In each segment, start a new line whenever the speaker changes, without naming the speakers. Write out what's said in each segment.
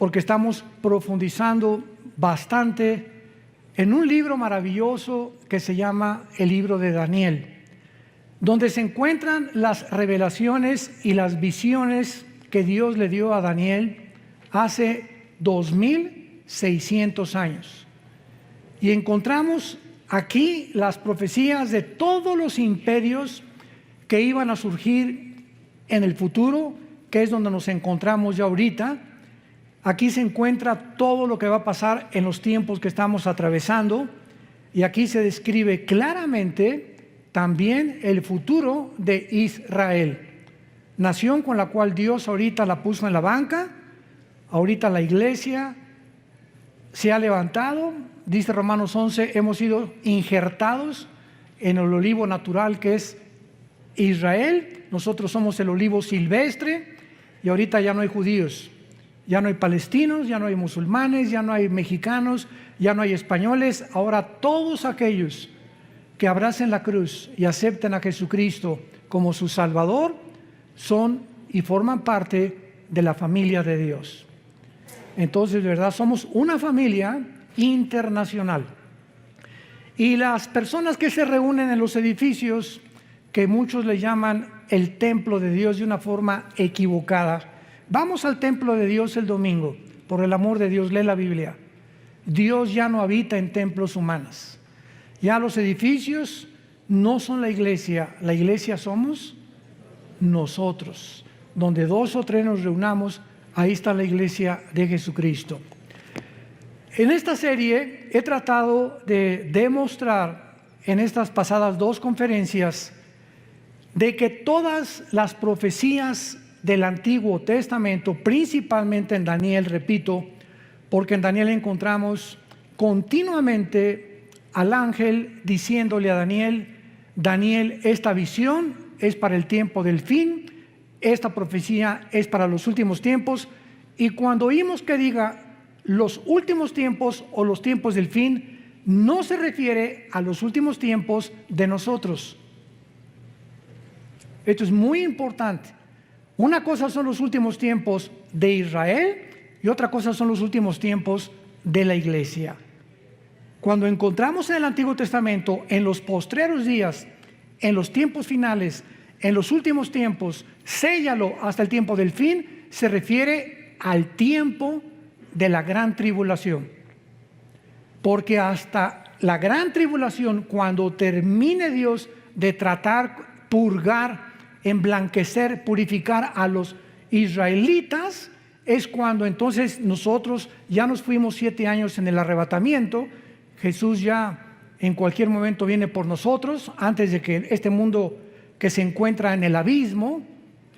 porque estamos profundizando bastante en un libro maravilloso que se llama el libro de Daniel, donde se encuentran las revelaciones y las visiones que Dios le dio a Daniel hace 2600 años. Y encontramos aquí las profecías de todos los imperios que iban a surgir en el futuro, que es donde nos encontramos ya ahorita. Aquí se encuentra todo lo que va a pasar en los tiempos que estamos atravesando, y aquí se describe claramente también el futuro de Israel, nación con la cual Dios ahorita la puso en la banca. Ahorita la iglesia se ha levantado, dice Romanos 11, hemos sido injertados en el olivo natural que es Israel. Nosotros somos el olivo silvestre, y ahorita ya no hay judíos, ya no hay palestinos, ya no hay musulmanes, ya no hay mexicanos, ya no hay españoles. Ahora todos aquellos que abracen la cruz y acepten a Jesucristo como su Salvador son y forman parte de la familia de Dios. Entonces, de verdad, somos una familia internacional. Y las personas que se reúnen en los edificios, que muchos le llaman el templo de Dios de una forma equivocada. Vamos al templo de Dios el domingo, por el amor de Dios, lee la Biblia. Dios ya no habita en templos humanos. Ya los edificios no son la iglesia somos nosotros. Donde 2 o 3 nos reunamos, ahí está la iglesia de Jesucristo. En esta serie he tratado de demostrar en estas pasadas 2 conferencias de que todas las profecías del Antiguo Testamento, principalmente en Daniel, repito, porque en Daniel encontramos continuamente al ángel diciéndole a Daniel: Daniel, esta visión es para el tiempo del fin, esta profecía es para los últimos tiempos. Y cuando oímos que diga los últimos tiempos o los tiempos del fin, no se refiere a los últimos tiempos de nosotros. Esto es muy importante. Una cosa son los últimos tiempos de Israel y otra cosa son los últimos tiempos de la iglesia. Cuando encontramos en el Antiguo Testamento, en los postreros días, en los tiempos finales, en los últimos tiempos, séllalo hasta el tiempo del fin, se refiere al tiempo de la gran tribulación. Porque hasta la gran tribulación, cuando termine Dios de tratar, purgar, emblanquecer, purificar a los israelitas, es cuando entonces nosotros ya nos fuimos 7 años en el arrebatamiento. Jesús ya en cualquier momento viene por nosotros, antes de que este mundo que se encuentra en el abismo,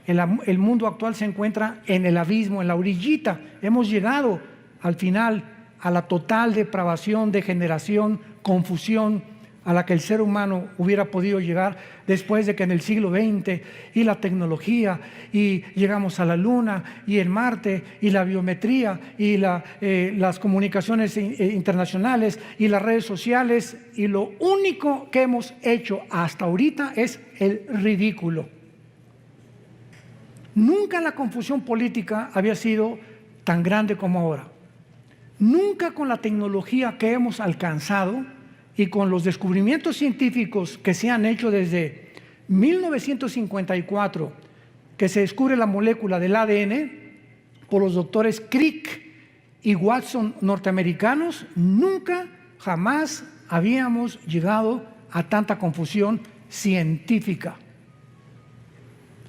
el mundo actual se encuentra en el abismo, en la orillita. Hemos llegado al final a la total depravación, degeneración, confusión a la que el ser humano hubiera podido llegar después de que en el siglo XX y la tecnología y llegamos a la Luna y el Marte y la biometría y las comunicaciones internacionales y las redes sociales, y lo único que hemos hecho hasta ahorita es el ridículo. Nunca la confusión política había sido tan grande como ahora. Nunca con la tecnología que hemos alcanzado y con los descubrimientos científicos que se han hecho desde 1954, que se descubre la molécula del ADN por los doctores Crick y Watson norteamericanos, nunca, jamás habíamos llegado a tanta confusión científica.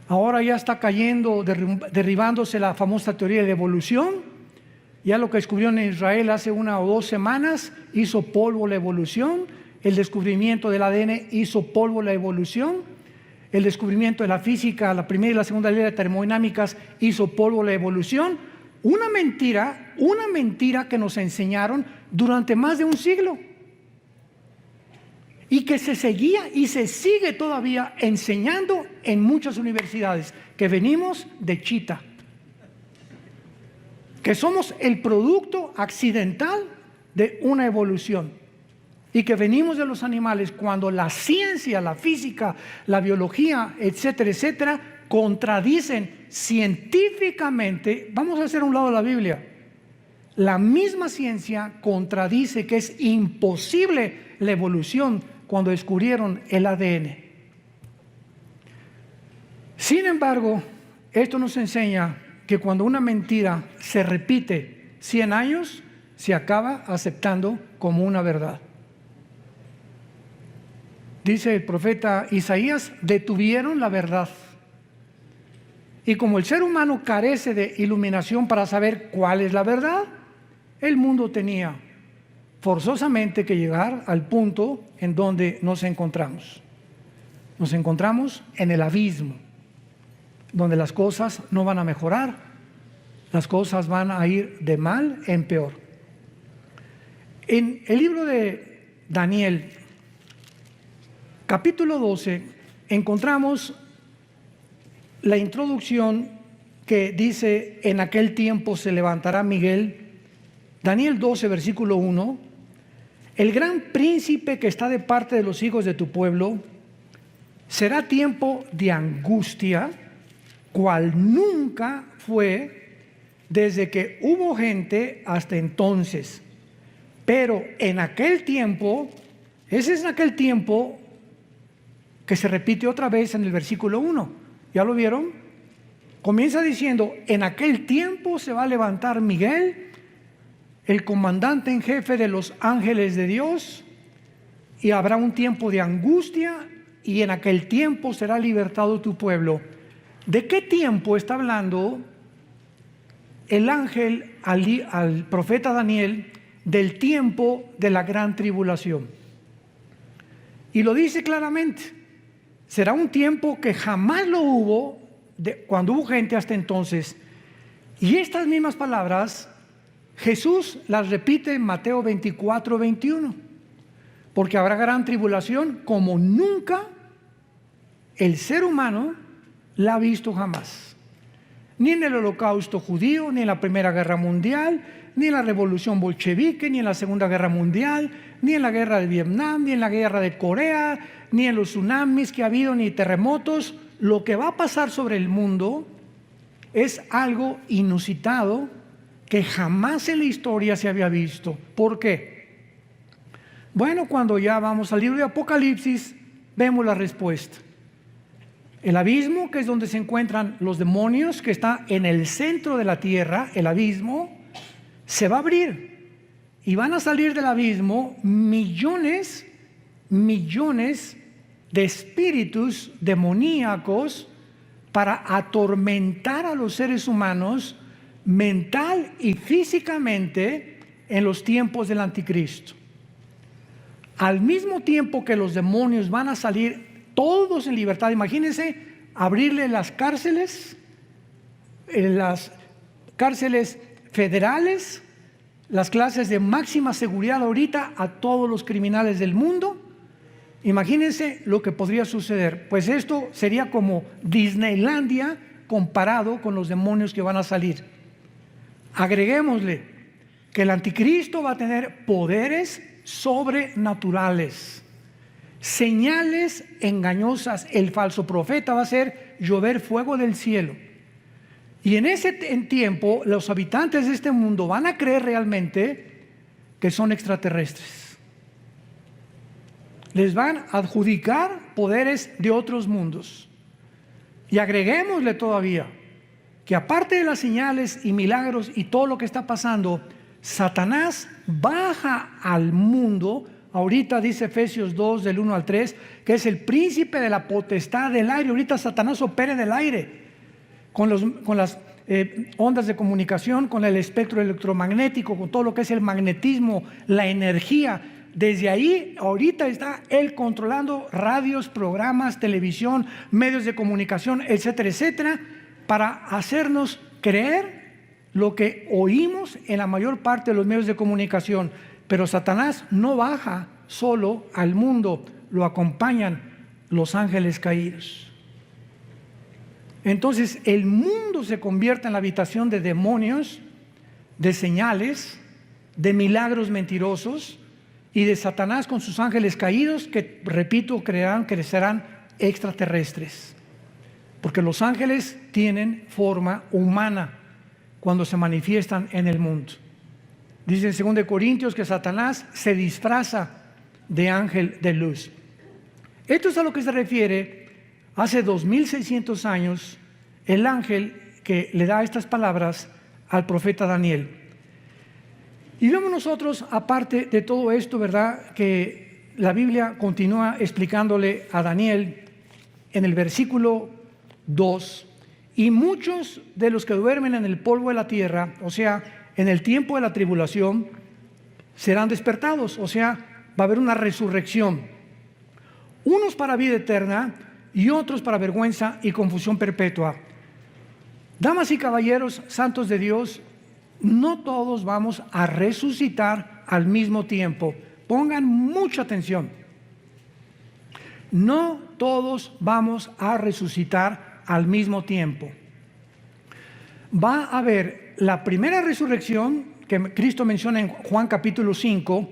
Ahora ya está cayendo, derribándose la famosa teoría de evolución. Ya lo que descubrieron en Israel hace 1 o 2 semanas hizo polvo la evolución. El descubrimiento del ADN hizo polvo la evolución. El descubrimiento de la física, la primera y la segunda ley de termodinámicas, hizo polvo la evolución. Una mentira que nos enseñaron durante más de un siglo. Y que se seguía y se sigue todavía enseñando en muchas universidades, que venimos de Chita, que somos el producto accidental de una evolución y que venimos de los animales, cuando la ciencia, la física, la biología, etcétera, etcétera, contradicen científicamente. Vamos a hacer a un lado la Biblia. La misma ciencia contradice que es imposible la evolución cuando descubrieron el ADN. Sin embargo, esto nos enseña que cuando una mentira se repite 100 años, se acaba aceptando como una verdad. Dice el profeta Isaías, detuvieron la verdad. Y como el ser humano carece de iluminación para saber cuál es la verdad, el mundo tenía forzosamente que llegar al punto en donde nos encontramos. Nos encontramos en el abismo, donde las cosas no van a mejorar, las cosas van a ir de mal en peor. En el libro de Daniel, capítulo 12, encontramos la introducción que dice: en aquel tiempo se levantará Miguel. Daniel 12, versículo 1, el gran príncipe que está de parte de los hijos de tu pueblo, será tiempo de angustia, cual nunca fue desde que hubo gente hasta entonces. Pero en aquel tiempo, ese es aquel tiempo que se repite otra vez en el versículo 1. ¿Ya lo vieron? Comienza diciendo: en aquel tiempo se va a levantar Miguel, el comandante en jefe de los ángeles de Dios, y habrá un tiempo de angustia, y en aquel tiempo será libertado tu pueblo. ¿De qué tiempo está hablando el ángel al profeta Daniel? Del tiempo de la gran tribulación. Y lo dice claramente: será un tiempo que jamás lo hubo cuando hubo gente hasta entonces. Y estas mismas palabras Jesús las repite en Mateo 24, 21. Porque habrá gran tribulación como nunca el ser humano la ha visto jamás. Ni en el Holocausto judío, ni en la Primera Guerra Mundial, ni en la Revolución Bolchevique, ni en la Segunda Guerra Mundial, ni en la Guerra de Vietnam, ni en la Guerra de Corea, ni en los tsunamis que ha habido, ni terremotos. Lo que va a pasar sobre el mundo es algo inusitado que jamás en la historia se había visto. ¿Por qué? Bueno, cuando ya vamos al libro de Apocalipsis, vemos la respuesta. El abismo, que es donde se encuentran los demonios, que está en el centro de la tierra, el abismo, se va a abrir y van a salir del abismo millones de espíritus demoníacos para atormentar a los seres humanos mental y físicamente en los tiempos del anticristo. Al mismo tiempo que los demonios van a salir todos en libertad, imagínense abrirle las cárceles federales, las clases de máxima seguridad ahorita a todos los criminales del mundo. Imagínense lo que podría suceder. Pues esto sería como Disneylandia comparado con los demonios que van a salir. Agreguémosle que el anticristo va a tener poderes sobrenaturales, señales engañosas. El falso profeta va a hacer llover fuego del cielo. Y en ese tiempo los habitantes de este mundo van a creer realmente que son extraterrestres. Les van a adjudicar poderes de otros mundos. Y agreguémosle todavía que aparte de las señales y milagros y todo lo que está pasando, Satanás baja al mundo. Ahorita dice Efesios 2 del 1 al 3 que es el príncipe de la potestad del aire. Ahorita Satanás opera en el aire con las ondas de comunicación, con el espectro electromagnético, con todo lo que es el magnetismo, la energía. Desde ahí ahorita está él controlando radios, programas, televisión, medios de comunicación, etcétera, etcétera, para hacernos creer lo que oímos en la mayor parte de los medios de comunicación. Pero Satanás no baja solo al mundo, lo acompañan los ángeles caídos. Entonces el mundo se convierte en la habitación de demonios, de señales, de milagros mentirosos y de Satanás con sus ángeles caídos que, repito, crecerán extraterrestres. Porque los ángeles tienen forma humana cuando se manifiestan en el mundo. Dice en 2 Corintios que Satanás se disfraza de ángel de luz. Esto es a lo que se refiere hace 2600 años el ángel que le da estas palabras al profeta Daniel. Y vemos nosotros, aparte de todo esto, ¿verdad?, que la Biblia continúa explicándole a Daniel en el versículo 2, y muchos de los que duermen en el polvo de la tierra, o sea, en el tiempo de la tribulación, serán despertados, o sea, va a haber una resurrección. Unos para vida eterna y otros para vergüenza y confusión perpetua. Damas y caballeros, santos de Dios, no todos vamos a resucitar al mismo tiempo. Pongan mucha atención. No todos vamos a resucitar al mismo tiempo. Va a haber la primera resurrección que Cristo menciona en Juan capítulo 5,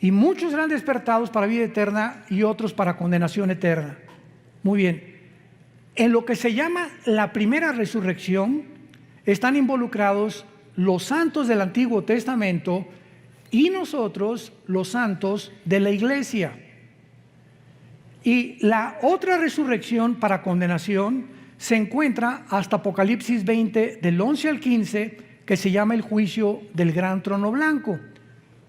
y muchos serán despertados para vida eterna y otros para condenación eterna. Muy bien. En lo que se llama la primera resurrección están involucrados los santos del Antiguo Testamento y nosotros, los santos de la iglesia. Y la otra resurrección para condenación se encuentra hasta Apocalipsis 20, del 11 al 15, que se llama el juicio del gran trono blanco,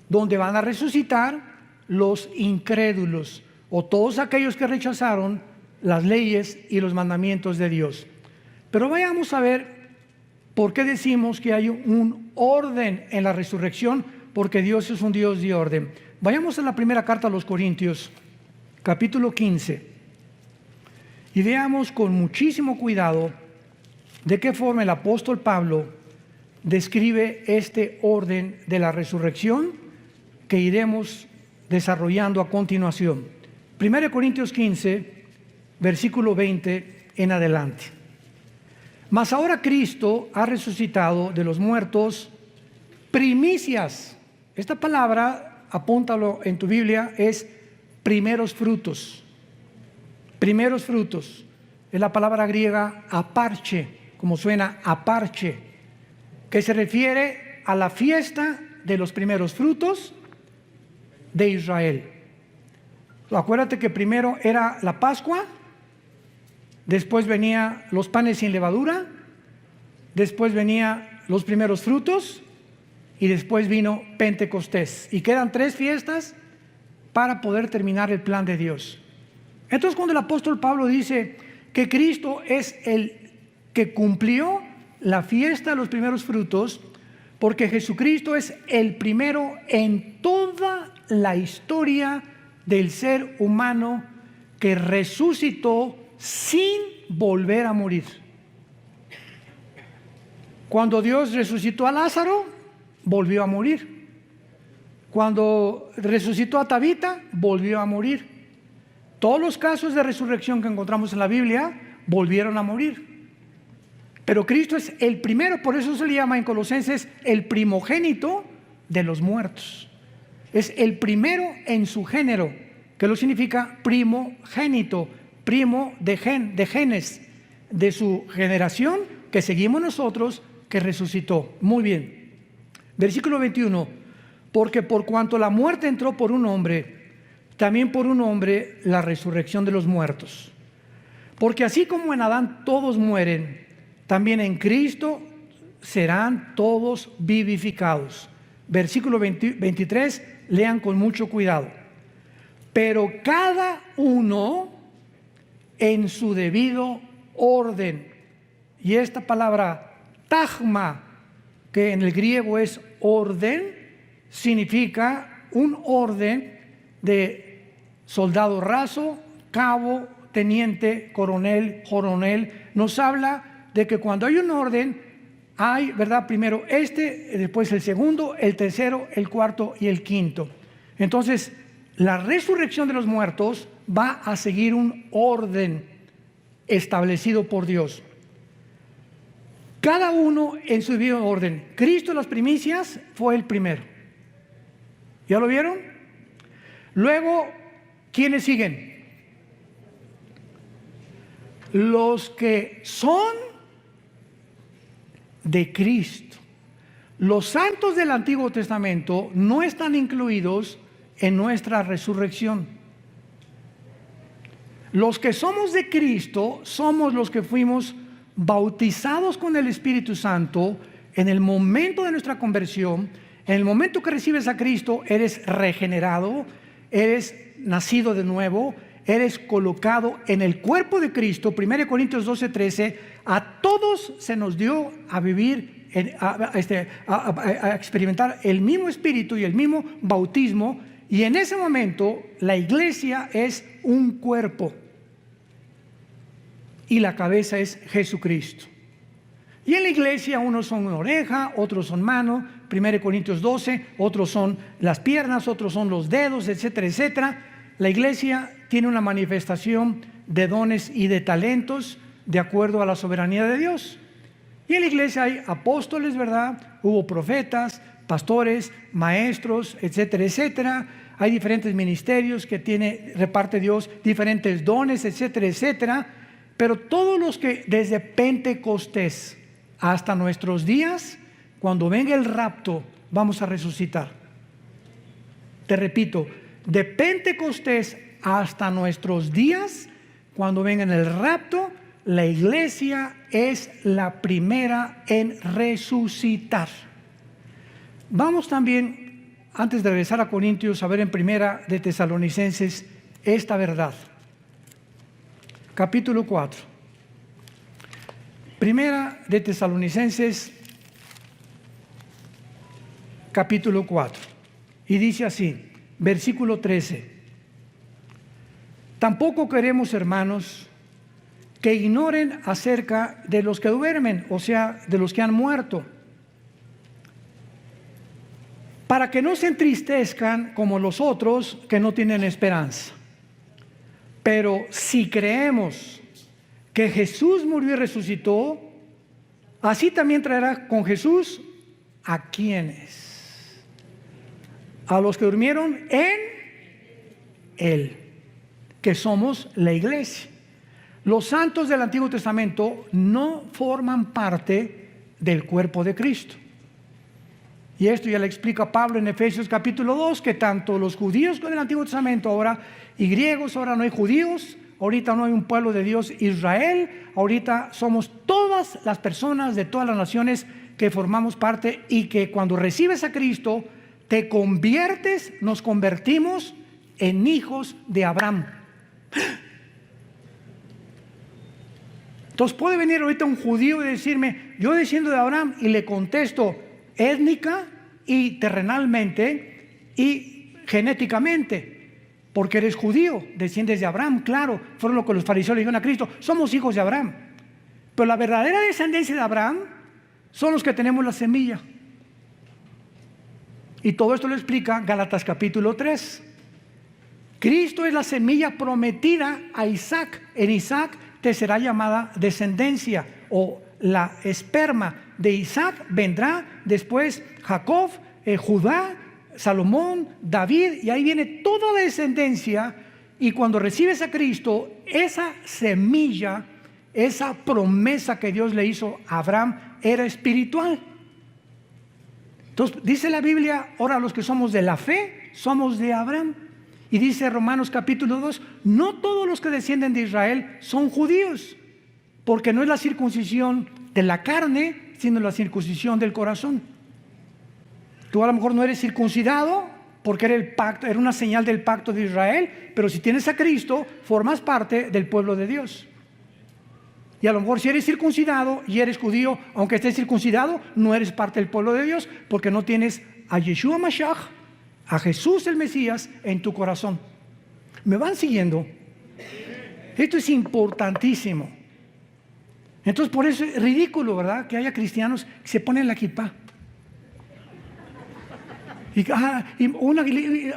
donde van a resucitar los incrédulos o todos aquellos que rechazaron las leyes y los mandamientos de Dios. Pero vayamos a ver por qué decimos que hay un orden en la resurrección, porque Dios es un Dios de orden. Vayamos a la primera carta a los Corintios, capítulo 15, y veamos con muchísimo cuidado de qué forma el apóstol Pablo describe este orden de la resurrección que iremos desarrollando a continuación. 1 Corintios 15, versículo 20 en adelante. Mas ahora Cristo ha resucitado de los muertos, primicias. Esta palabra, apúntalo en tu Biblia, es primeros frutos. Primeros frutos. Es la palabra griega aparche, como suena aparche, que se refiere a la fiesta de los primeros frutos de Israel. Acuérdate que primero era la Pascua, después venía los panes sin levadura, después venía los primeros frutos y después vino Pentecostés. Y quedan 3 fiestas para poder terminar el plan de Dios. Entonces, cuando el apóstol Pablo dice que Cristo es el que cumplió la fiesta de los primeros frutos, porque Jesucristo es el primero en toda la historia del ser humano que resucitó sin volver a morir. Cuando Dios resucitó a Lázaro, volvió a morir. Cuando resucitó a Tabita, volvió a morir. Todos los casos de resurrección que encontramos en la Biblia volvieron a morir. Pero Cristo es el primero, por eso se le llama en Colosenses el primogénito de los muertos. Es el primero en su género, que lo significa primogénito, primo de genes, de su generación que seguimos nosotros, que resucitó. Muy bien. Versículo 21. Porque por cuanto la muerte entró por un hombre, también por un hombre la resurrección de los muertos. Porque así como en Adán todos mueren, también en Cristo serán todos vivificados. Versículo 23, lean con mucho cuidado. Pero cada uno en su debido orden. Y esta palabra tagma, que en el griego es orden, significa un orden de soldado raso, cabo, teniente, coronel, nos habla de que cuando hay un orden, hay, ¿verdad? Primero después el segundo, el tercero, el cuarto y el quinto. Entonces, la resurrección de los muertos va a seguir un orden establecido por Dios. Cada uno en su debido orden. Cristo, las primicias, fue el primero. ¿Ya lo vieron? Luego, ¿quiénes siguen? Los que son de Cristo, Los santos del Antiguo Testamento no están incluidos en nuestra resurrección. Los que somos de Cristo somos los que fuimos bautizados con el Espíritu Santo en el momento de nuestra conversión. En el momento que recibes a Cristo, eres regenerado, eres nacido de nuevo, eres colocado en el cuerpo de Cristo. 1 Corintios 12:13, a todos se nos dio a vivir, a experimentar el mismo Espíritu y el mismo bautismo, y en ese momento la iglesia es un cuerpo y la cabeza es Jesucristo. Y en la iglesia unos son una oreja, otros son mano, 1 Corintios 12, otros son las piernas, otros son los dedos, etcétera, etcétera. La iglesia tiene una manifestación de dones y de talentos de acuerdo a la soberanía de Dios. Y en la iglesia hay apóstoles, ¿verdad? Hubo profetas, pastores, maestros, etcétera, etcétera. Hay diferentes ministerios que reparte Dios, diferentes dones, etcétera, etcétera. Pero todos los que desde Pentecostés hasta nuestros días, cuando venga el rapto, vamos a resucitar. Te repito, de Pentecostés hasta nuestros días, cuando venga el rapto, la iglesia es la primera en resucitar. Vamos también, antes de regresar a Corintios, a ver en Primera de Tesalonicenses esta verdad. Capítulo 4. Primera de Tesalonicenses, capítulo 4. Y dice así, versículo 13. Tampoco queremos, hermanos, que ignoren acerca de los que duermen, o sea, de los que han muerto, para que no se entristezcan como los otros que no tienen esperanza. Pero si creemos que Jesús murió y resucitó, así también traerá con Jesús ¿a quiénes? A los que durmieron en Él, que somos la iglesia. Los santos del Antiguo Testamento no forman parte del cuerpo de Cristo. Y esto ya le explica Pablo en Efesios capítulo 2, que tanto los judíos con el Antiguo Testamento ahora y griegos, ahora no hay judíos, ahorita no hay un pueblo de Dios, Israel, ahorita somos todas las personas de todas las naciones que formamos parte, y que cuando recibes a Cristo te conviertes, nos convertimos en hijos de Abraham. Entonces puede venir ahorita un judío y decirme, yo desciendo de Abraham, y le contesto étnica y terrenalmente y genéticamente, porque eres judío, desciendes de Abraham, claro, fueron lo que los fariseos le dijeron a Cristo, somos hijos de Abraham. Pero la verdadera descendencia de Abraham son los que tenemos la semilla. Y todo esto lo explica Gálatas capítulo 3. Cristo es la semilla prometida a Isaac. En Isaac te será llamada descendencia, o la esperma de Isaac vendrá después Jacob, Judá, Salomón, David, y ahí viene toda la descendencia. Y cuando recibes a Cristo, esa semilla, esa promesa que Dios le hizo a Abraham era espiritual. Entonces dice la Biblia, ahora los que somos de la fe somos de Abraham. Y dice Romanos capítulo 2, no todos los que descienden de Israel son judíos, porque no es la circuncisión de la carne, sino la circuncisión del corazón. Tú a lo mejor no eres circuncidado porque era el pacto, era una señal del pacto de Israel, pero si tienes a Cristo, formas parte del pueblo de Dios. Y a lo mejor si eres circuncidado y eres judío, aunque estés circuncidado, no eres parte del pueblo de Dios, porque no tienes a Yeshua Mashiach, a Jesús el Mesías, en tu corazón. ¿Me van siguiendo? Esto es importantísimo. Entonces por eso es ridículo, ¿verdad?, que haya cristianos que se ponen la kipá. Y a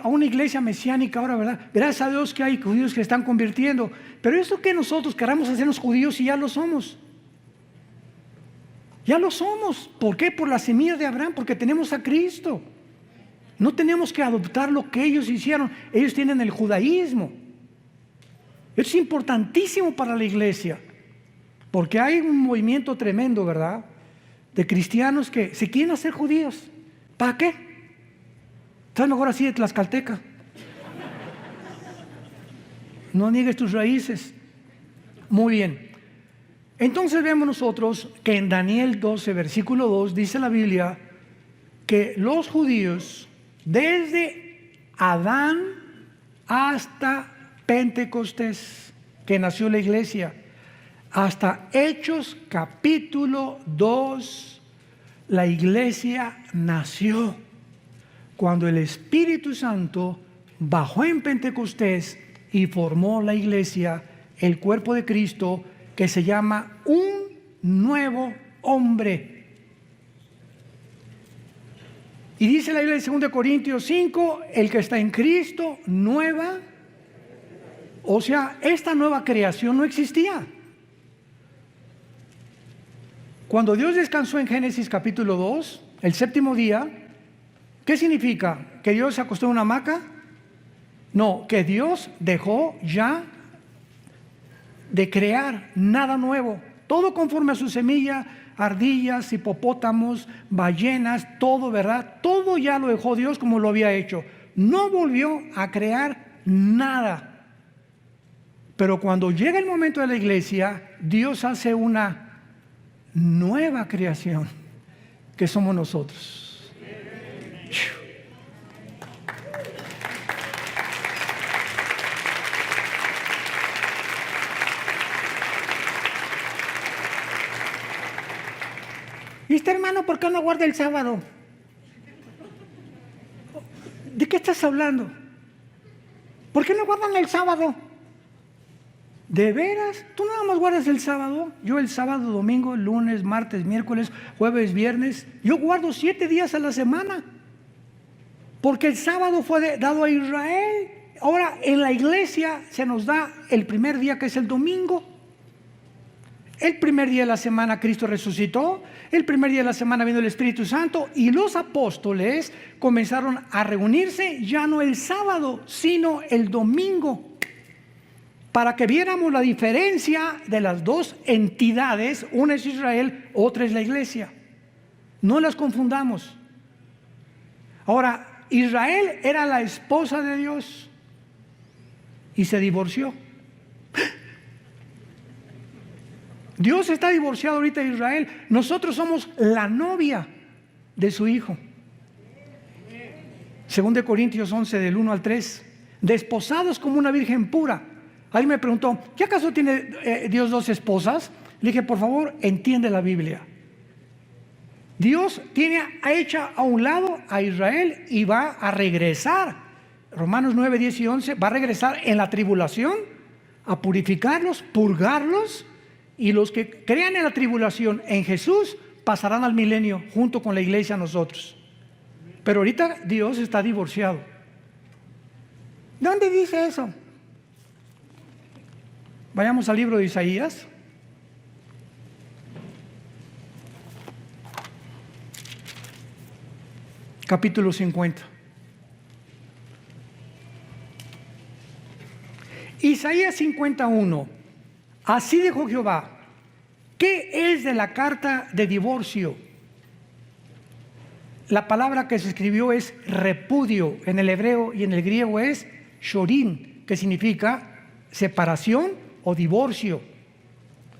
una iglesia mesiánica ahora, ¿verdad? Gracias a Dios que hay judíos que se están convirtiendo. Pero esto que nosotros queramos hacernos judíos, y ya lo somos. Ya lo somos. ¿Por qué? Por la semilla de Abraham, porque tenemos a Cristo. No tenemos que adoptar lo que ellos hicieron. Ellos tienen el judaísmo. Esto es importantísimo para la iglesia, porque hay un movimiento tremendo, ¿verdad?, de cristianos que se quieren hacer judíos. ¿Para qué? Estás mejor así de tlaxcalteca. No niegues tus raíces. Muy bien. Entonces vemos nosotros que en Daniel 12, versículo 2, dice la Biblia que los judíos, desde Adán hasta Pentecostés, que nació la iglesia, hasta Hechos capítulo 2, la iglesia nació cuando el Espíritu Santo bajó en Pentecostés y formó la iglesia, el cuerpo de Cristo, que se llama un nuevo hombre. Y dice la Biblia en 2 Corintios 5, el que está en Cristo, nueva. O sea, esta nueva creación no existía. Cuando Dios descansó en Génesis capítulo 2, el séptimo día, ¿qué significa? ¿Que Dios se acostó en una hamaca? No, que Dios dejó ya de crear nada nuevo, todo conforme a su semilla, ardillas, hipopótamos, ballenas, todo, ¿verdad? Todo ya lo dejó Dios como lo había hecho. No volvió a crear nada. Pero cuando llega el momento de la iglesia, Dios hace una nueva creación, que somos nosotros. ¿Y este hermano por qué no guarda el sábado? ¿De qué estás hablando? ¿Por qué no guardan el sábado? ¿De veras? ¿Tú nada más guardas el sábado? Yo el sábado, domingo, lunes, martes, miércoles, jueves, viernes. Yo guardo 7 días a la semana. Porque el sábado fue dado a Israel. Ahora en la iglesia se nos da el primer día, que es el domingo. El primer día de la semana Cristo resucitó, el primer día de la semana vino el Espíritu Santo y los apóstoles comenzaron a reunirse ya no el sábado, sino el domingo, para que viéramos la diferencia de las dos entidades, una es Israel, otra es la iglesia. No las confundamos. Ahora, Israel era la esposa de Dios y se divorció. Dios está divorciado ahorita de Israel. Nosotros somos la novia de su hijo. 2 Corintios 11, del 1 al 3. Desposados como una virgen pura. Alguien me preguntó, ¿qué acaso tiene Dios 2 esposas? Le dije, por favor, entiende la Biblia. Dios tiene hecha a un lado a Israel y va a regresar. Romanos 9, 10 y 11. Va a regresar en la tribulación a purificarlos, purgarlos. Y los que crean en la tribulación en Jesús pasarán al milenio junto con la iglesia nosotros. Pero ahorita Dios está divorciado. ¿Dónde dice eso? Vayamos al libro de Isaías. Capítulo 50. Isaías 51. Así dijo Jehová, ¿qué es de la carta de divorcio? La palabra que se escribió es repudio, en el hebreo y en el griego es shorin, que significa separación o divorcio.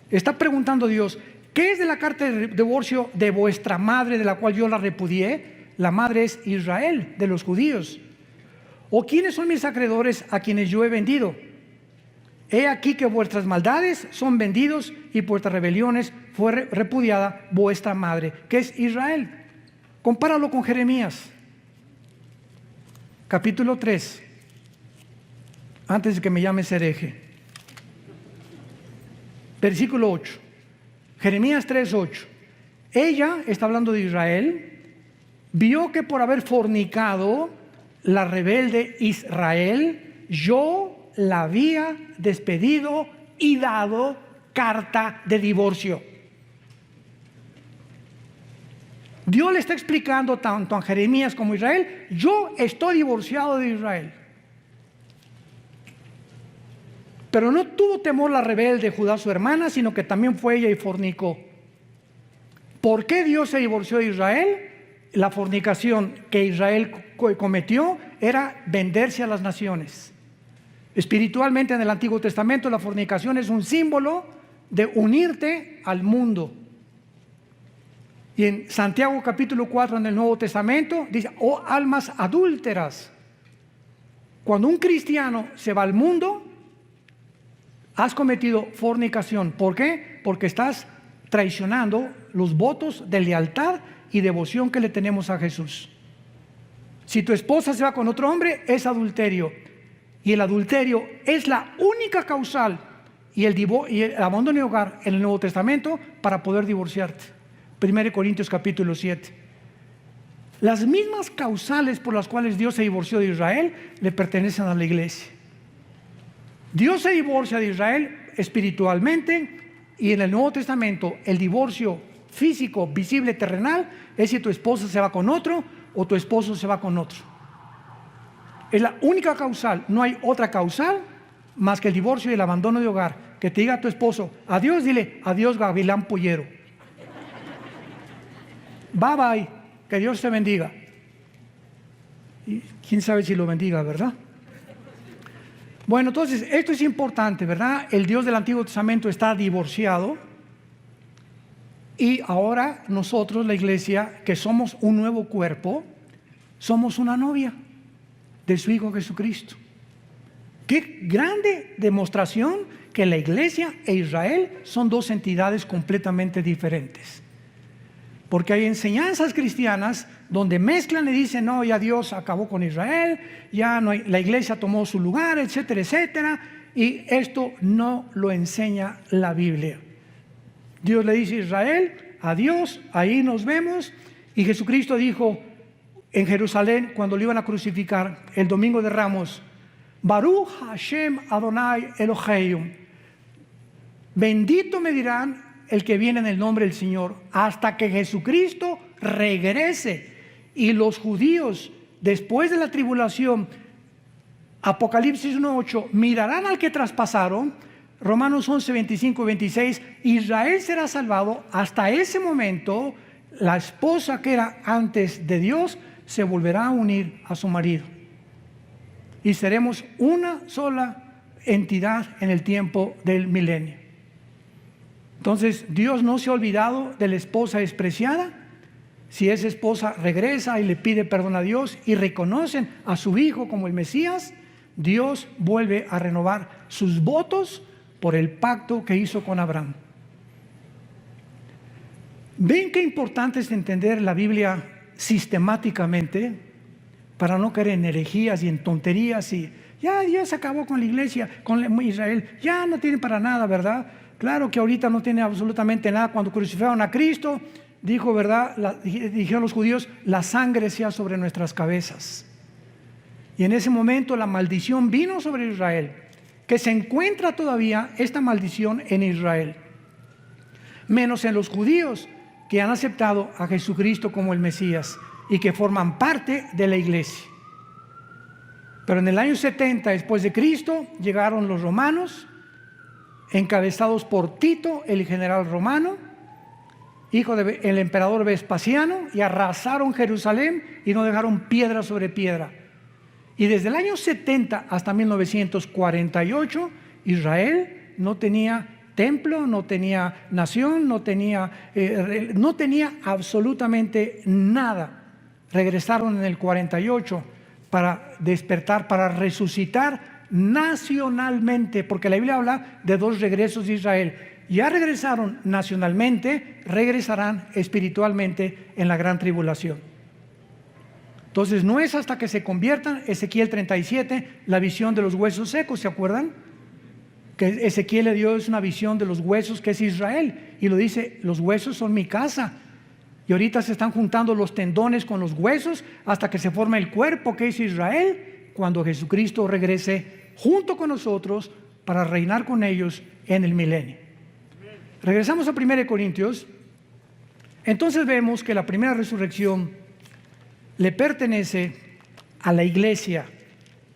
Está preguntando Dios, ¿qué es de la carta de divorcio de vuestra madre, de la cual yo la repudié? La madre es Israel, de los judíos. ¿O quiénes son mis acreedores a quienes yo he vendido? He aquí que vuestras maldades son vendidos y vuestras rebeliones fue repudiada vuestra madre, que es Israel. Compáralo con Jeremías, capítulo 3, antes de que me llames hereje. Versículo 8. Jeremías 3, 8. Ella, está hablando de Israel, vio que por haber fornicado la rebelde Israel, yo la había despedido y dado carta de divorcio. Dios le está explicando tanto a Jeremías como a Israel, yo estoy divorciado de Israel. Pero no tuvo temor la rebelde Judá, su hermana, sino que también fue ella y fornicó. ¿Por qué Dios se divorció de Israel? La fornicación que Israel cometió era venderse a las naciones. Espiritualmente, en el Antiguo Testamento, la fornicación es un símbolo de unirte al mundo. Y en Santiago capítulo 4 en el Nuevo Testamento dice: oh almas adúlteras. Cuando un cristiano se va al mundo, has cometido fornicación. ¿Por qué? Porque estás traicionando los votos de lealtad y devoción que le tenemos a Jesús. Si tu esposa se va con otro hombre, es adulterio. Y el adulterio es la única causal y el abandono de hogar en el Nuevo Testamento para poder divorciarte. 1 Corintios capítulo 7. Las mismas causales por las cuales Dios se divorció de Israel le pertenecen a la iglesia. Dios se divorcia de Israel espiritualmente, y en el Nuevo Testamento el divorcio físico, visible, terrenal, es si tu esposa se va con otro o tu esposo se va con otro. Es la única causal, no hay otra causal más que el divorcio y el abandono de hogar. Que te diga a tu esposo: adiós, dile: adiós, gavilán pollero. Bye bye, que Dios te bendiga. Y quién sabe si lo bendiga, ¿verdad? Bueno, entonces esto es importante, ¿verdad? El Dios del Antiguo Testamento está divorciado, y ahora nosotros, la iglesia, que somos un nuevo cuerpo, somos una novia de su Hijo Jesucristo. Qué grande demostración que la iglesia e Israel son dos entidades completamente diferentes. Porque hay enseñanzas cristianas donde mezclan y dicen: no, ya Dios acabó con Israel, ya no hay, la iglesia tomó su lugar, etcétera, etcétera. Y esto no lo enseña la Biblia. Dios le dice a Israel: adiós, ahí nos vemos. Y Jesucristo dijo en Jerusalén, cuando lo iban a crucificar el domingo de Ramos: Baruch Hashem Adonai Eloheinu. Bendito me dirán el que viene en el nombre del Señor, hasta que Jesucristo regrese. Y los judíos, después de la tribulación, Apocalipsis 1:8, mirarán al que traspasaron. Romanos 11, 25 y 26, Israel será salvado. Hasta ese momento, la esposa que era antes de Dios se volverá a unir a su marido. Y seremos una sola entidad en el tiempo del milenio. Entonces, Dios no se ha olvidado de la esposa despreciada. Si esa esposa regresa y le pide perdón a Dios y reconocen a su hijo como el Mesías, Dios vuelve a renovar sus votos por el pacto que hizo con Abraham. ¿Ven qué importante es entender la Biblia sistemáticamente para no caer en herejías y en tonterías? Y ya Dios acabó con la iglesia, con Israel, ya no tiene para nada, ¿verdad? Claro que ahorita no tiene absolutamente nada. Cuando crucificaron a Cristo, dijo, ¿verdad? Dijeron los judíos: la sangre sea sobre nuestras cabezas. Y en ese momento la maldición vino sobre Israel, que se encuentra todavía esta maldición en Israel, menos en los judíos que han aceptado a Jesucristo como el Mesías y que forman parte de la iglesia. Pero en el año 70 después de Cristo llegaron los romanos, encabezados por Tito, el general romano, hijo del emperador Vespasiano, y arrasaron Jerusalén y no dejaron piedra sobre piedra. Y desde el año 70 hasta 1948, Israel no tenía templo, no tenía nación, no tenía absolutamente nada. Regresaron en el 48 para despertar, para resucitar nacionalmente, porque la Biblia habla de dos regresos de Israel. Ya regresaron nacionalmente, regresarán espiritualmente en la gran tribulación. Entonces no es hasta que se conviertan. Ezequiel 37, la visión de los huesos secos, ¿se acuerdan? Que Ezequiel le dio es una visión de los huesos, que es Israel, y lo dice: los huesos son mi casa. Y ahorita se están juntando los tendones con los huesos hasta que se forma el cuerpo, que es Israel, cuando Jesucristo regrese junto con nosotros para reinar con ellos en el milenio. Regresamos a 1 Corintios. Entonces vemos que la primera resurrección le pertenece a la iglesia,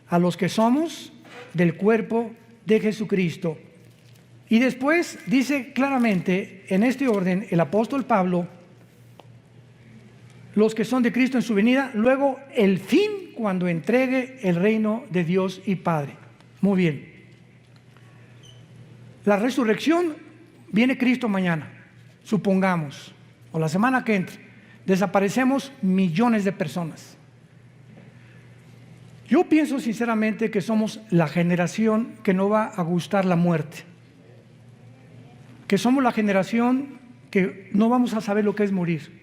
a los que somos del cuerpo de Jesucristo. Y después dice claramente, en este orden, el apóstol Pablo: los que son de Cristo en su venida, luego el fin cuando entregue el reino de Dios y Padre. Muy bien. La resurrección, viene Cristo mañana, supongamos, o la semana que entre, desaparecemos millones de personas. Yo pienso sinceramente que somos la generación que no va a gustar la muerte, que somos la generación que no vamos a saber lo que es morir.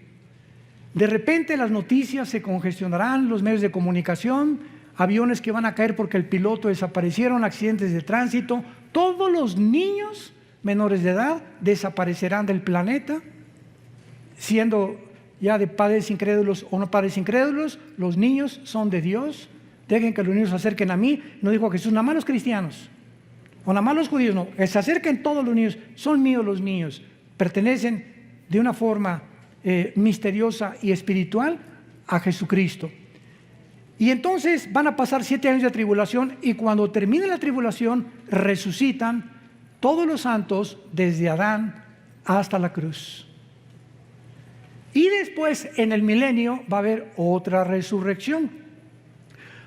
De repente las noticias se congestionarán, los medios de comunicación, aviones que van a caer porque el piloto desaparecieron, accidentes de tránsito. Todos los niños menores de edad desaparecerán del planeta, siendo ya de padres incrédulos o no padres incrédulos. Los niños son de Dios. Dejen que los niños se acerquen a mí. No dijo Jesús, nada más los cristianos o nada más los judíos, no, que se acerquen todos los niños. Son míos los niños, pertenecen de una forma misteriosa y espiritual a Jesucristo. Y entonces van a pasar 7 años de tribulación, y cuando termine la tribulación resucitan todos los santos desde Adán hasta la cruz. Y después en el milenio va a haber otra resurrección,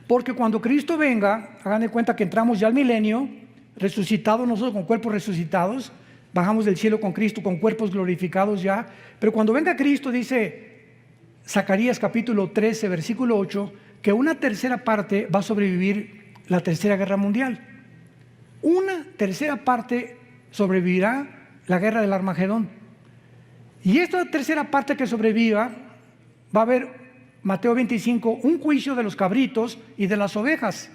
porque cuando Cristo venga, hagan de cuenta que entramos ya al milenio, resucitados nosotros con cuerpos resucitados, bajamos del cielo con Cristo con cuerpos glorificados ya. Pero cuando venga Cristo, dice Zacarías capítulo 13 versículo 8, que una tercera parte va a sobrevivir la tercera guerra mundial. Una tercera parte sobrevivirá la guerra del Armagedón. Y esta tercera parte que sobreviva, va a haber, Mateo 25, un juicio de los cabritos y de las ovejas.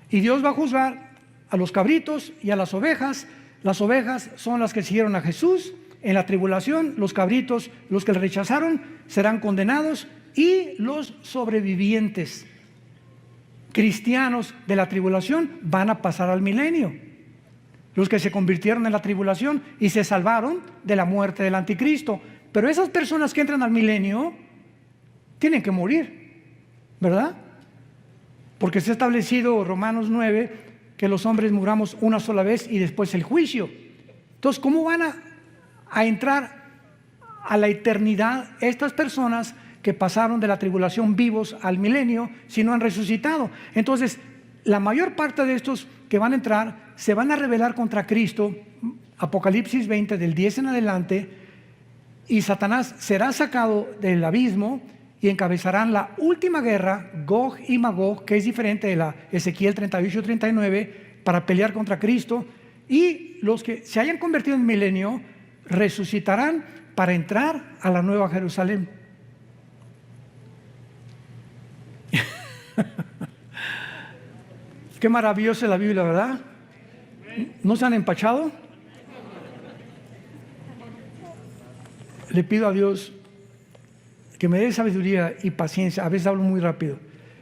Y Dios va a juzgar a los cabritos y a las ovejas. Las ovejas son las que siguieron a Jesús en la tribulación, los cabritos, los que le rechazaron, serán condenados, y los sobrevivientes cristianos de la tribulación van a pasar al milenio. Los que se convirtieron en la tribulación y se salvaron de la muerte del anticristo. Pero esas personas que entran al milenio tienen que morir, ¿verdad? Porque se ha establecido Romanos 9 que los hombres muramos una sola vez y después el juicio. Entonces, ¿cómo van a entrar a la eternidad estas personas que pasaron de la tribulación vivos al milenio si no han resucitado? Entonces, la mayor parte de estos que van a entrar se van a rebelar contra Cristo, Apocalipsis 20 del 10 en adelante, y Satanás será sacado del abismo y encabezarán la última guerra, Gog y Magog, que es diferente de la Ezequiel 38-39, para pelear contra Cristo. Y los que se hayan convertido en milenio resucitarán para entrar a la nueva Jerusalén. Qué maravillosa es la Biblia, ¿verdad? ¿No se han empachado? Le pido a Dios que me dé sabiduría y paciencia. A veces hablo muy rápido,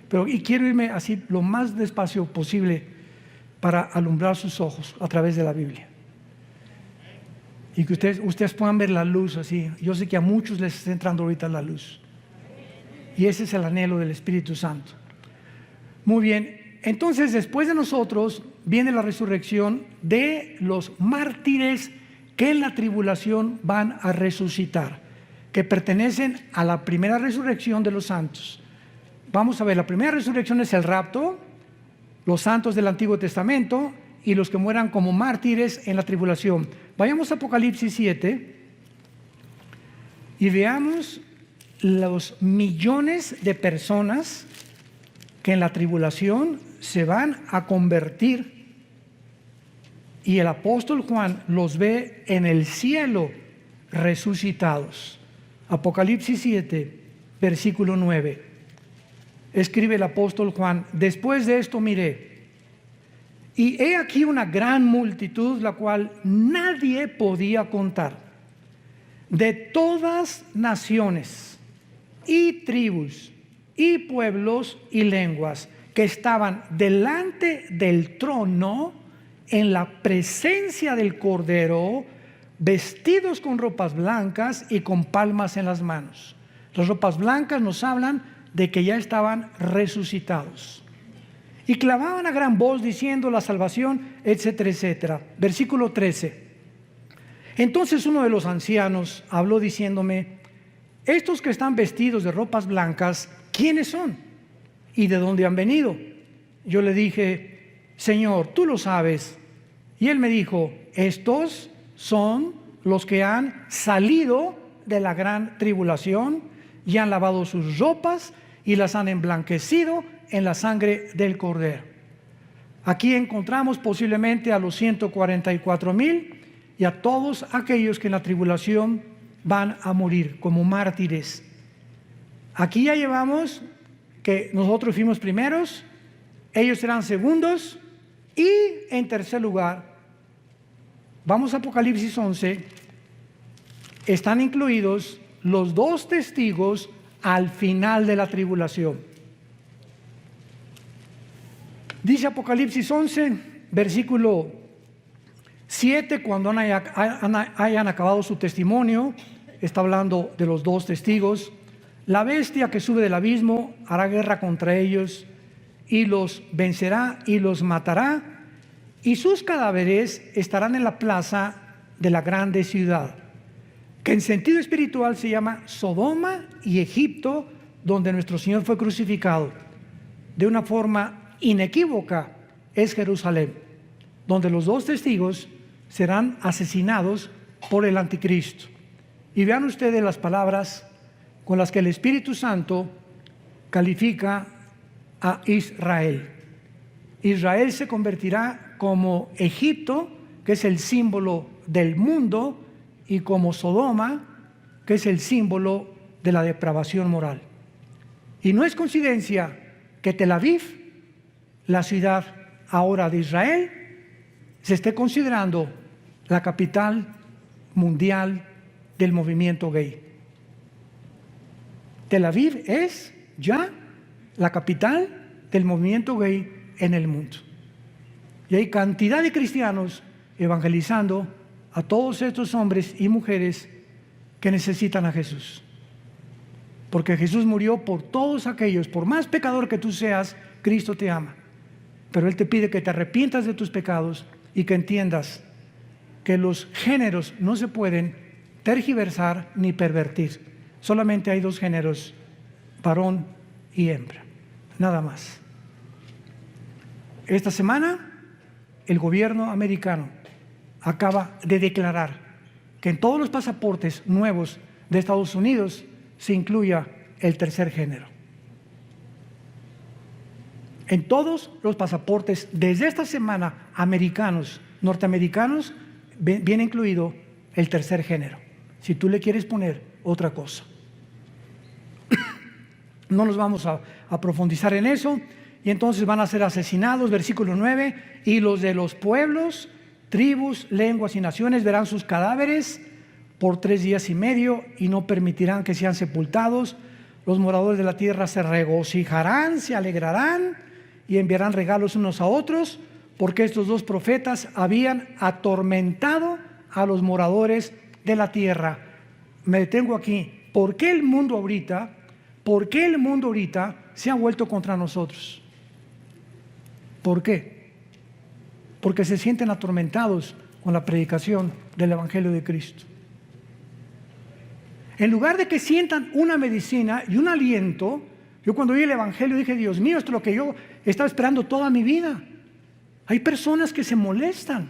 pero quiero irme así lo más despacio posible para alumbrar sus ojos a través de la Biblia. Y que ustedes puedan ver la luz así. Yo sé que a muchos les está entrando ahorita la luz. Y ese es el anhelo del Espíritu Santo. Muy bien, entonces después de nosotros viene la resurrección de los mártires que en la tribulación van a resucitar, que pertenecen a la primera resurrección de los santos. Vamos a ver, la primera resurrección es el rapto, los santos del Antiguo Testamento y los que mueran como mártires en la tribulación. Vayamos a Apocalipsis 7 y veamos los millones de personas que en la tribulación se van a convertir, y el apóstol Juan los ve en el cielo resucitados. Apocalipsis 7, versículo 9. Escribe el apóstol Juan: después de esto miré, y he aquí una gran multitud, la cual nadie podía contar, de todas naciones y tribus y pueblos y lenguas, que estaban delante del trono en la presencia del Cordero, vestidos con ropas blancas y con palmas en las manos. Las ropas blancas nos hablan de que ya estaban resucitados. Y clamaban a gran voz diciendo: la salvación, etcétera, etcétera. Versículo 13. Entonces uno de los ancianos habló diciéndome: estos que están vestidos de ropas blancas, ¿quiénes son? ¿Y de dónde han venido? Yo le dije, Señor, tú lo sabes. Y él me dijo, estos son los que han salido de la gran tribulación y han lavado sus ropas y las han emblanquecido en la sangre del Cordero. Aquí encontramos posiblemente a los 144,000 y a todos aquellos que en la tribulación van a morir como mártires. Aquí ya llevamos que nosotros fuimos primeros, ellos serán segundos y en tercer lugar, vamos a Apocalipsis 11, están incluidos los 2 testigos al final de la tribulación. Dice Apocalipsis 11, versículo 7, cuando hayan acabado su testimonio, está hablando de los 2 testigos, la bestia que sube del abismo hará guerra contra ellos y los vencerá y los matará, y sus cadáveres estarán en la plaza de la grande ciudad, que en sentido espiritual se llama Sodoma y Egipto, donde nuestro Señor fue crucificado. De una forma inequívoca es Jerusalén, donde los 2 testigos serán asesinados por el anticristo. Y vean ustedes las palabras con las que el Espíritu Santo califica a Israel. Israel se convertirá como Egipto, que es el símbolo del mundo, y como Sodoma, que es el símbolo de la depravación moral. Y no es coincidencia que Tel Aviv, la ciudad ahora de Israel, se esté considerando la capital mundial del movimiento gay. Tel Aviv es ya la capital del movimiento gay en el mundo. Y hay cantidad de cristianos evangelizando a todos estos hombres y mujeres que necesitan a Jesús. Porque Jesús murió por todos aquellos, por más pecador que tú seas, Cristo te ama. Pero Él te pide que te arrepientas de tus pecados y que entiendas que los géneros no se pueden tergiversar ni pervertir. Solamente hay 2 géneros, varón y hembra, nada más. Esta semana el gobierno americano acaba de declarar que en todos los pasaportes nuevos de Estados Unidos se incluya el tercer género. En todos los pasaportes desde esta semana americanos, norteamericanos, viene incluido el tercer género. Si tú le quieres poner otra cosa. No nos vamos a profundizar en eso. Y entonces van a ser asesinados, versículo 9, y los de los pueblos, tribus, lenguas y naciones verán sus cadáveres por 3 días y medio y no permitirán que sean sepultados. Los moradores de la tierra se regocijarán, se alegrarán y enviarán regalos unos a otros, porque estos 2 profetas habían atormentado a los moradores de la tierra. Me detengo aquí. ¿Por qué el mundo ahorita se ha vuelto contra nosotros? ¿Por qué? Porque se sienten atormentados con la predicación del Evangelio de Cristo. En lugar de que sientan una medicina y un aliento, yo cuando oí el Evangelio dije, Dios mío, esto es lo que yo estaba esperando toda mi vida. Hay personas que se molestan.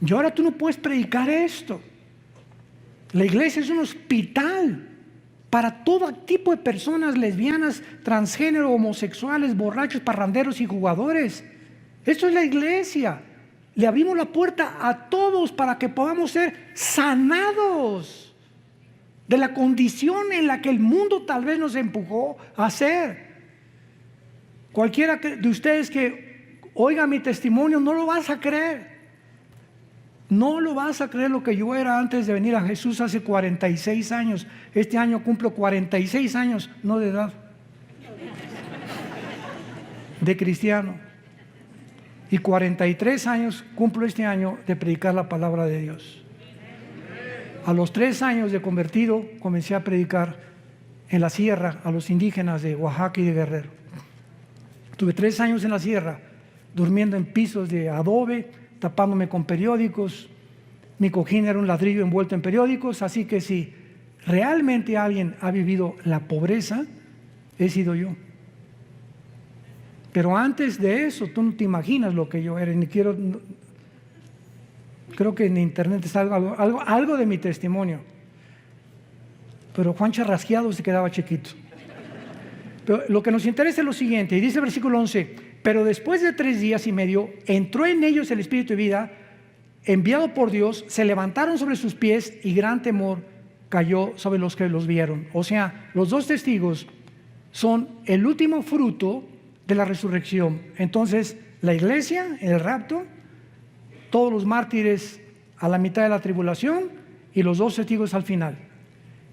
Y ahora tú no puedes predicar esto. La iglesia es un hospital para todo tipo de personas, lesbianas, transgénero, homosexuales, borrachos, parranderos y jugadores. Esto es la iglesia. Le abrimos la puerta a todos para que podamos ser sanados de la condición en la que el mundo tal vez nos empujó a ser. Cualquiera de ustedes que oiga mi testimonio no lo vas a creer. No lo vas a creer lo que yo era antes de venir a Jesús hace 46 años. Este año cumplo 46 años, no de edad, de cristiano. Y 43 años cumplo este año de predicar la palabra de Dios. A los 3 años de convertido comencé a predicar en la sierra a los indígenas de Oaxaca y de Guerrero. Tuve 3 años en la sierra, durmiendo en pisos de adobe, tapándome con periódicos. Mi cojín era un ladrillo envuelto en periódicos, así que si realmente alguien ha vivido la pobreza, he sido yo. Pero antes de eso, tú no te imaginas lo que yo era. Ni quiero, creo que en internet está algo de mi testimonio. Pero Juan Charrasqueado se quedaba chiquito. Pero lo que nos interesa es lo siguiente, y dice el versículo 11, pero después de 3 días y medio, entró en ellos el Espíritu de vida, enviado por Dios, se levantaron sobre sus pies y gran temor cayó sobre los que los vieron. O sea, los 2 testigos son el último fruto de la resurrección. Entonces, la iglesia en el rapto, todos los mártires a la mitad de la tribulación y los 2 testigos al final.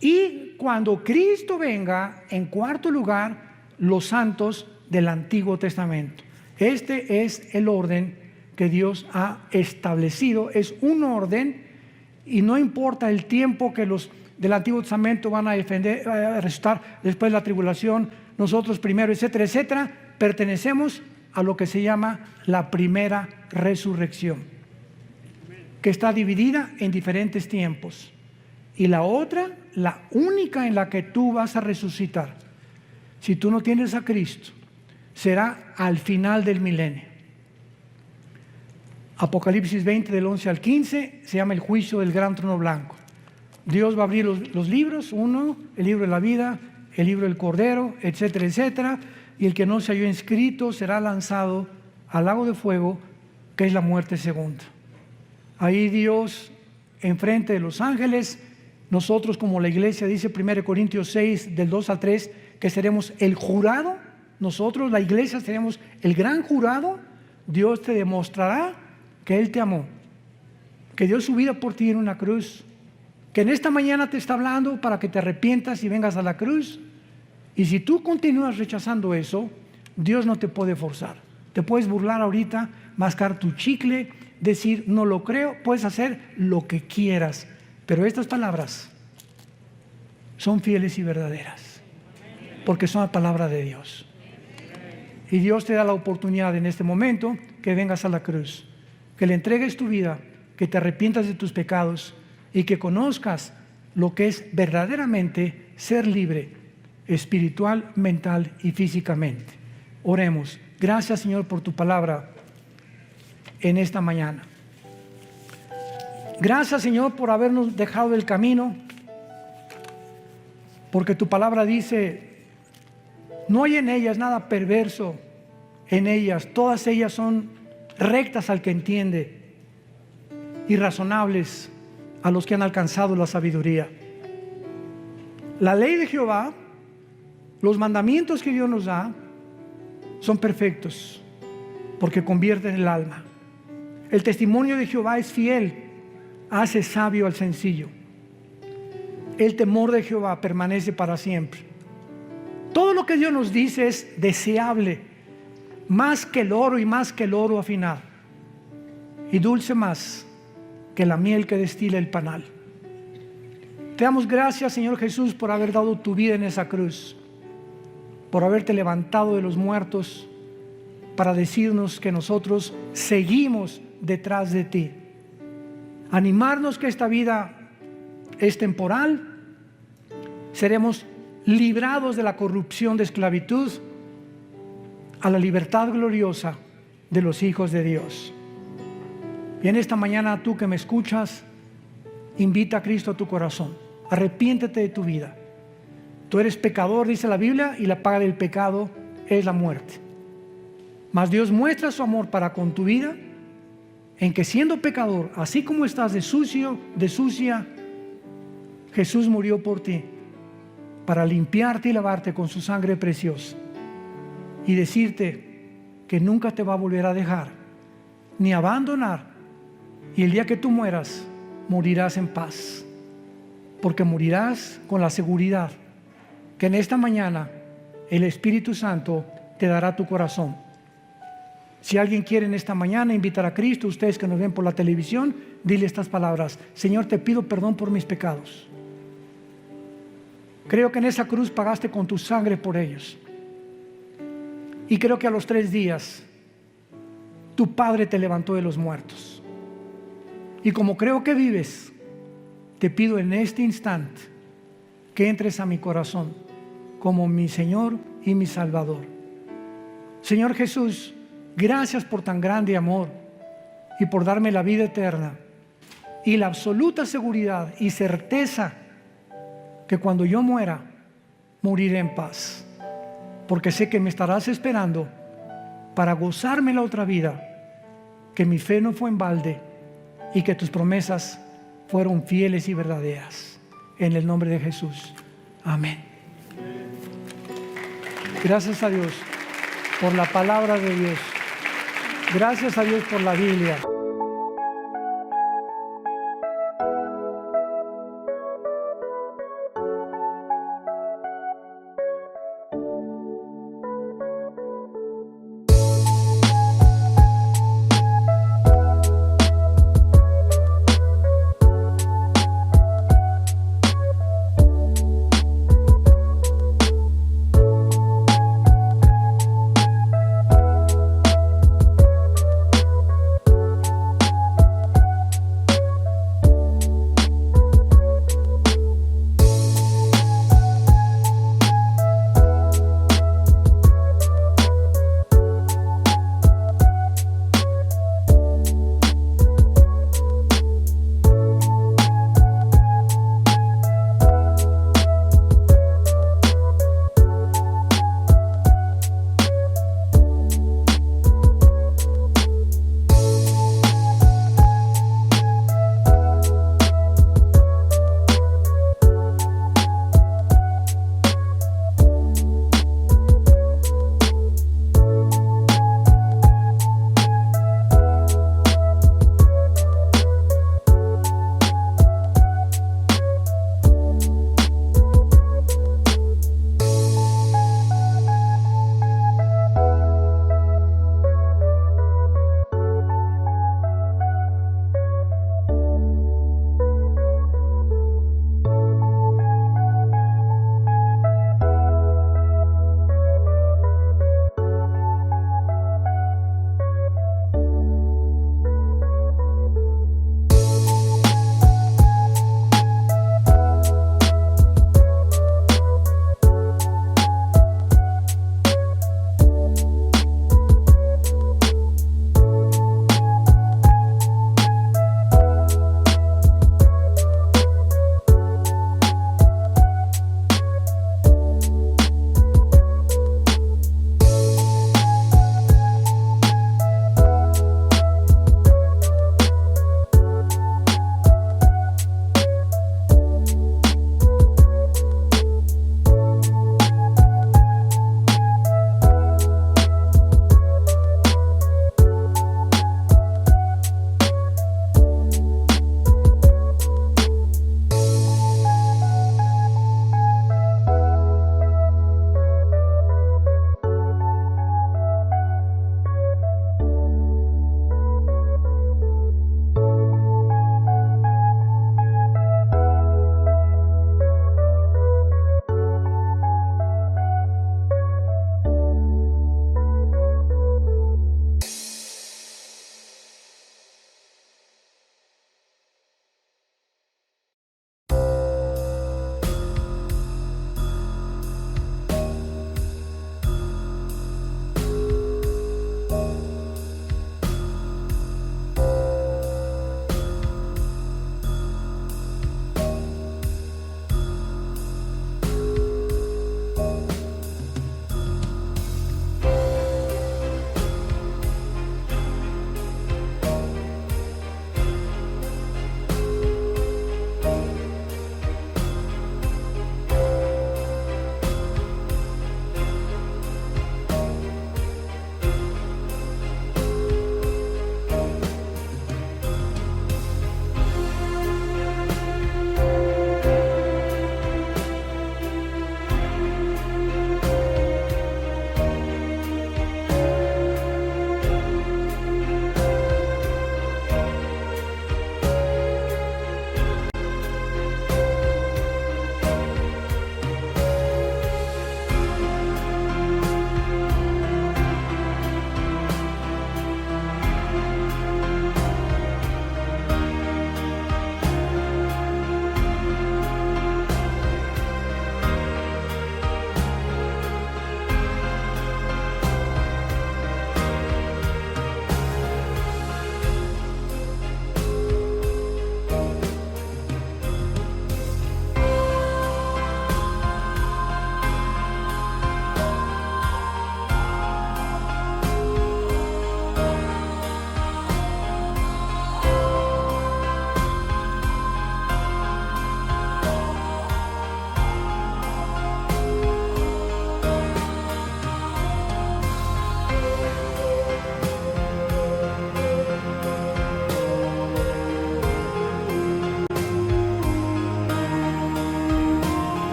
Y cuando Cristo venga, en cuarto lugar, los santos del Antiguo Testamento. Este es el orden que Dios ha establecido. Es un orden y no importa el tiempo que los del Antiguo Testamento van a defender, a resucitar después de la tribulación, nosotros primero, etcétera, etcétera, pertenecemos a lo que se llama la primera resurrección, que está dividida en diferentes tiempos. Y la otra, la única en la que tú vas a resucitar, si tú no tienes a Cristo, será al final del milenio. Apocalipsis 20 del 11 al 15 se llama el juicio del gran trono blanco. Dios va a abrir los libros, uno, el libro de la vida, el libro del Cordero, etcétera, etcétera, y el que no se halló inscrito será lanzado al lago de fuego, que es la muerte segunda. Ahí Dios, enfrente de los ángeles, nosotros como la iglesia, dice 1 Corintios 6 del 2 al 3, que seremos el jurado, nosotros la iglesia seremos el gran jurado. Dios te demostrará que Él te amó, que dio su vida por ti en una cruz, que en esta mañana te está hablando para que te arrepientas y vengas a la cruz. Y si tú continúas rechazando eso, Dios no te puede forzar. Te puedes burlar ahorita, mascar tu chicle, decir no lo creo, puedes hacer lo que quieras, pero estas palabras son fieles y verdaderas, porque son la palabra de Dios. Y Dios te da la oportunidad en este momento que vengas a la cruz, que le entregues tu vida, que te arrepientas de tus pecados y que conozcas lo que es verdaderamente ser libre, espiritual, mental y físicamente. Oremos. Gracias, Señor, por tu palabra en esta mañana. Gracias, Señor, por habernos dejado del camino, porque tu palabra dice, no hay en ellas nada perverso, en ellas, todas ellas son rectas al que entiende y razonables a los que han alcanzado la sabiduría. La ley de Jehová, los mandamientos que Dios nos da, son perfectos, porque convierten el alma. El testimonio de Jehová es fiel, hace sabio al sencillo. El temor de Jehová permanece para siempre. Todo lo que Dios nos dice es deseable, más que el oro y más que el oro afinado, y dulce más que la miel que destila el panal. Te damos gracias, Señor Jesús, por haber dado tu vida en esa cruz, por haberte levantado de los muertos para decirnos que nosotros seguimos detrás de ti. Animarnos que esta vida es temporal, seremos librados de la corrupción de esclavitud a la libertad gloriosa de los hijos de Dios. Y en esta mañana, tú que me escuchas, invita a Cristo a tu corazón. Arrepiéntete de tu vida. Tú eres pecador, dice la Biblia, y la paga del pecado es la muerte. Mas Dios muestra su amor para con tu vida en que, siendo pecador, así como estás de sucio, de sucia, Jesús murió por ti para limpiarte y lavarte con su sangre preciosa y decirte que nunca te va a volver a dejar ni abandonar, y el día que tú mueras morirás en paz, porque morirás con la seguridad que en esta mañana el Espíritu Santo te dará tu corazón. Si alguien quiere en esta mañana invitar a Cristo, ustedes que nos ven por la televisión, dile estas palabras: Señor, te pido perdón por mis pecados. Creo que en esa cruz pagaste con tu sangre por ellos. Y creo que a los 3 días tu Padre te levantó de los muertos. Y como creo que vives, te pido en este instante que entres a mi corazón como mi Señor y mi Salvador. Señor Jesús, gracias por tan grande amor y por darme la vida eterna y la absoluta seguridad y certeza que cuando yo muera, moriré en paz, porque sé que me estarás esperando para gozarme la otra vida, que mi fe no fue en balde y que tus promesas fueron fieles y verdaderas. En el nombre de Jesús. Amén. Gracias a Dios por la palabra de Dios. Gracias a Dios por la Biblia.